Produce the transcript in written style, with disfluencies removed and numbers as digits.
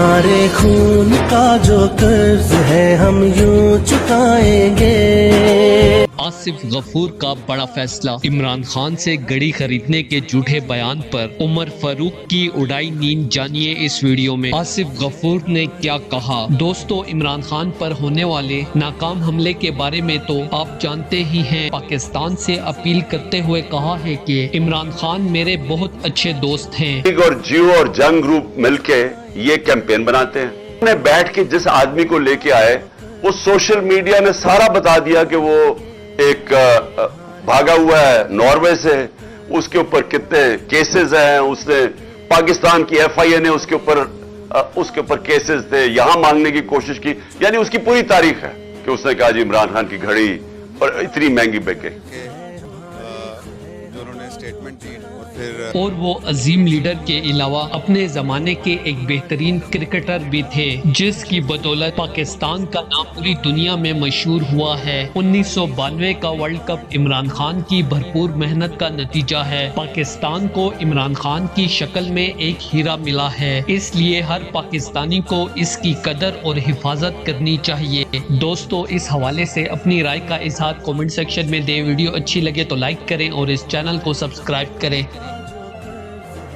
तुम्हारे खून का जो कर्ज है हम यूं चुकाएंगे। आसिफ गफूर का बड़ा फैसला, इमरान खान से गड़ी खरीदने के झूठे बयान पर उमर फारूक की उड़ाई नींद। जानिए इस वीडियो में आसिफ गफूर ने क्या कहा। दोस्तों, इमरान खान पर होने वाले नाकाम हमले के बारे में तो आप जानते ही हैं। पाकिस्तान से अपील करते हुए कहा है कि इमरान खान मेरे बहुत अच्छे दोस्त हैं। और जियो और जंग ग्रुप मिलके ये कैंपेन बनाते हैं। उन्होंने बैठ के जिस आदमी को लेके आए, वो सोशल मीडिया ने सारा बता दिया कि वो एक भागा हुआ है नॉर्वे से, उसके ऊपर कितने केसेस हैं, उसने पाकिस्तान की एफआईए ने उसके ऊपर केसेस थे, यहां मांगने की कोशिश की। यानी उसकी पूरी तारीख है कि उसने कहा जी इमरान खान की घड़ी और इतनी महंगी बिके। स्टेटमेंट दी और वो अजीम लीडर के अलावा अपने जमाने के एक बेहतरीन क्रिकेटर भी थे, जिसकी बदौलत पाकिस्तान का नाम पूरी दुनिया में मशहूर हुआ है। 1992 का वर्ल्ड कप इमरान खान की भरपूर मेहनत का नतीजा है। पाकिस्तान को इमरान खान की शक्ल में एक हीरा मिला है, इसलिए हर पाकिस्तानी को इसकी कदर और हिफाजत करनी चाहिए। दोस्तों, इस हवाले से अपनी राय का इजहार कमेंट सेक्शन में दे। वीडियो अच्छी लगे तो लाइक करें और इस चैनल को सब्सक्राइब करें।